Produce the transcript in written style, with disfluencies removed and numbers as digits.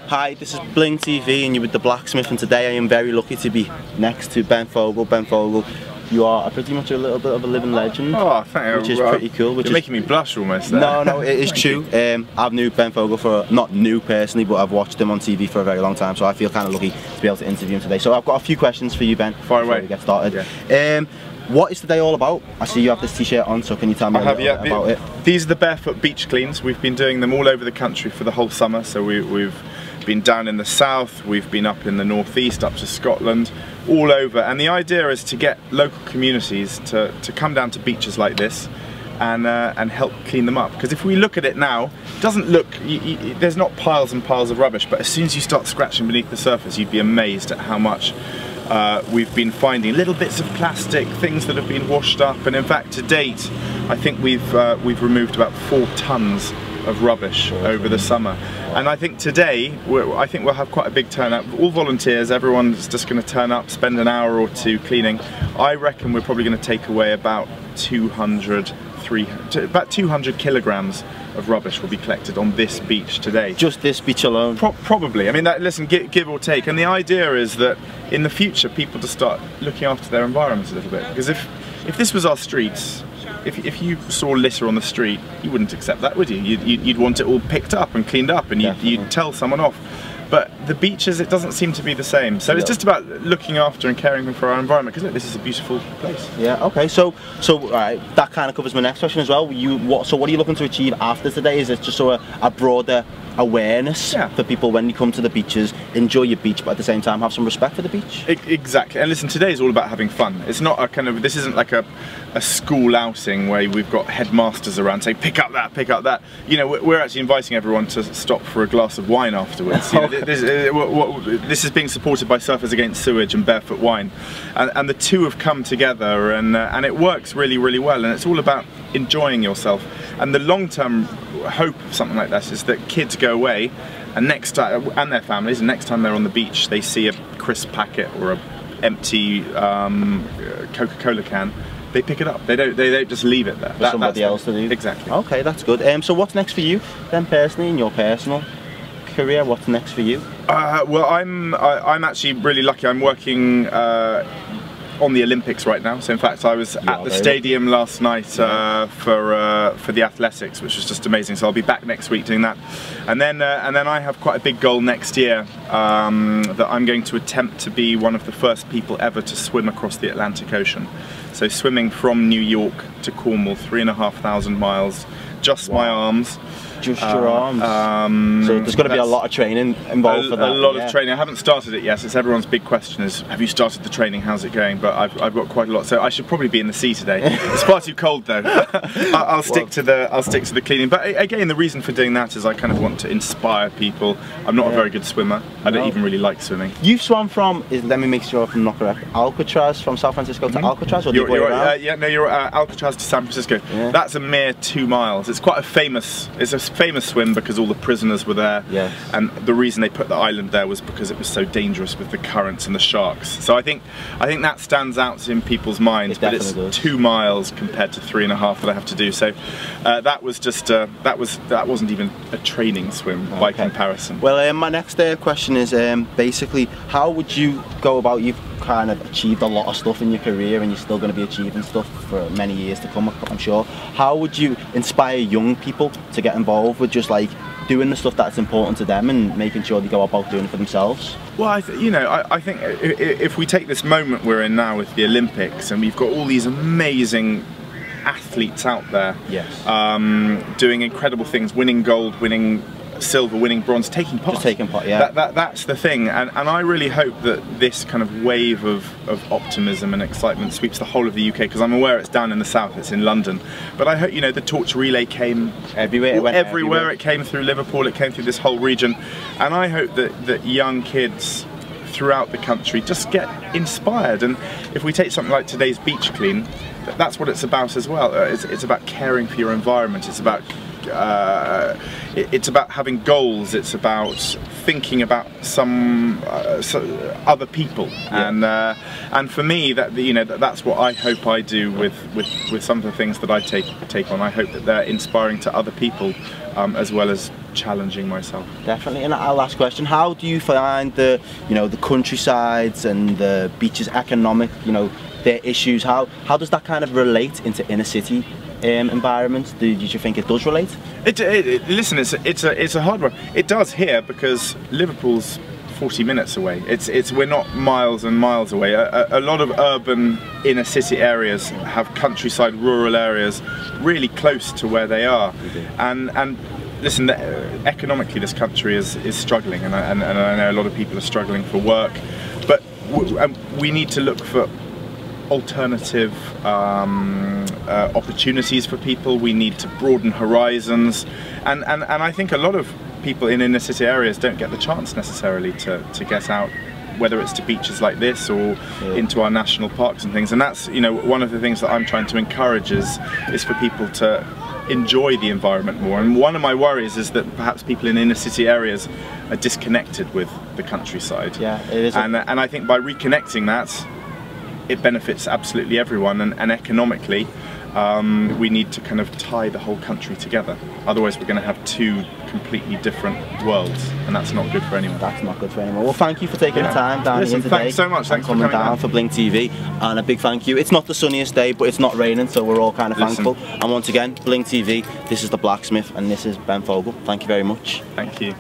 Hi, this is BlingTV and you're with the Blacksmith, and today I am very lucky to be next to Ben Fogle. Ben Fogle, you are pretty much a little bit of a living legend. Oh, thank you. Which is pretty cool. You're making me blush almost there. No, it is true. I've knew Ben Fogle for, not new personally, but I've watched him on TV for a very long time, so I feel kind of lucky to be able to interview him today. So I've got a few questions for you, Ben, before we get started. Yeah. What is today all about? I see you have this t-shirt on, so can you tell me a little bit about it? These are the Barefoot Beach cleans. We've been doing them all over the country for the whole summer. So we've been down in the south, we've been up in the northeast, up to Scotland, all over. And the idea is to get local communities to come down to beaches like this and help clean them up. Because if we look at it now, it doesn't look, there's not piles and piles of rubbish, but as soon as you start scratching beneath the surface, you'd be amazed at how much we've been finding. Little bits of plastic, things that have been washed up, and in fact to date I think we've removed about 4 tons of rubbish over the summer. And I think today I think we'll have quite a big turnout. All volunteers, everyone's just going to turn up, spend an hour or two cleaning. I reckon we're probably going to take away about 200 kilograms of rubbish will be collected on this beach today. Just this beach alone? Probably. I mean, listen, give or take. And the idea is that in the future people to start looking after their environment a little bit. Because if this was our streets, if you saw litter on the street, you wouldn't accept that, would you? You'd want it all picked up and cleaned up, and you'd tell someone off. But the beaches, it doesn't seem to be the same. So it's just about looking after and caring for our environment, because look, this is a beautiful place. Yeah, okay, so that kind of covers my next question as well. So what are you looking to achieve after today? Is it just sort of a broader awareness for people when you come to the beaches, enjoy your beach, but at the same time have some respect for the beach? Exactly. And listen, today is all about having fun. It's not a kind of, this isn't like a school outing where we've got headmasters around saying pick up that, pick up that. You know, we're actually inviting everyone to stop for a glass of wine afterwards. You know, this is being supported by Surfers Against Sewage and Barefoot Wine, and the two have come together, and it works really, really well. And it's all about enjoying yourself. And the long-term hope of something like this is that kids go away, and next time, and their families, and next time they're on the beach, they see a crisp packet or a empty Coca-Cola can. They pick it up. They don't just leave it there. For somebody else to do. Exactly. Okay, that's good. So what's next for you then, personally, in your personal career? What's next for you? Well, I'm actually really lucky. I'm working on the Olympics right now. So in fact, I was at the stadium last night for the athletics, which was just amazing. So I'll be back next week doing that, and then I have quite a big goal next year that I'm going to attempt to be one of the first people ever to swim across the Atlantic Ocean. So swimming from New York to Cornwall, 3,500 miles, just my arms. Just your arms. So there's got to be a lot of training involved for that. A lot of training. I haven't started it yet. It's everyone's big question is, have you started the training? How's it going? But I've got quite a lot. So I should probably be in the sea today. It's far too cold though. I'll stick to the cleaning. But again, the reason for doing that is I kind of want to inspire people. I'm not a very good swimmer. I don't even really like swimming. You've swum from, let me make sure I'm not correct, Alcatraz, from San Francisco to Alcatraz, or the other way around? You're Alcatraz to San Francisco. Yeah. That's a mere 2 miles. It's quite a famous swim because all the prisoners were there, and the reason they put the island there was because it was so dangerous with the currents and the sharks. So I think that stands out in people's minds. But it's 2 miles compared to 3.5 that I have to do. So that was just that wasn't even a training swim by comparison. Well, my next question is basically, how would you go about? You've kind of achieved a lot of stuff in your career, and you're still going to be achieving stuff for many years to come, I'm sure. How would you inspire young people to get involved with just like doing the stuff that's important to them and making sure they go about doing it for themselves? Well, I think if we take this moment we're in now with the Olympics, and we've got all these amazing athletes out there, doing incredible things, winning gold, winning silver, winning bronze, taking part. Just taking part, yeah. That's the thing, and I really hope that this kind of wave of optimism and excitement sweeps the whole of the UK, because I'm aware it's down in the south, it's in London, but I hope, you know, the torch relay came everywhere. Everywhere it came through Liverpool, it came through this whole region, and I hope that young kids throughout the country just get inspired. And if we take something like today's beach clean, that's what it's about as well. It's about caring for your environment. It's about it's about having goals. It's about thinking about some other people, and for me, that's what I hope I do with some of the things that I take on. I hope that they're inspiring to other people, as well as challenging myself. Definitely. And our last question: how do you find the countrysides and the beaches economic? Their issues. How does that kind of relate into inner city environments? Do you think it does relate? Listen, it's a hard one. It does here because Liverpool's 40 minutes away. We're not miles and miles away. A lot of urban inner city areas have countryside, rural areas really close to where they are, and listen, economically this country is struggling, and I know a lot of people are struggling for work, but we need to look for alternative opportunities for people. We need to broaden horizons, and I think a lot of people in inner city areas don't get the chance necessarily to get out, whether it's to beaches like this or into our national parks and things. And that's one of the things that I'm trying to encourage is for people to enjoy the environment more. And one of my worries is that perhaps people in inner city areas are disconnected with the countryside. Yeah, it is. And I think by reconnecting that, it benefits absolutely everyone, and economically we need to kind of tie the whole country together. Otherwise we're going to have two completely different worlds, and that's not good for anyone. That's not good for anyone. Well, thank you for taking the time down here today. Thanks so much. Thanks for coming down for BlingTV, and a big thank you. It's not the sunniest day, but it's not raining, so we're all kind of thankful. And once again, BlingTV, this is the Blacksmith, and this is Ben Fogle. Thank you very much. Thank you.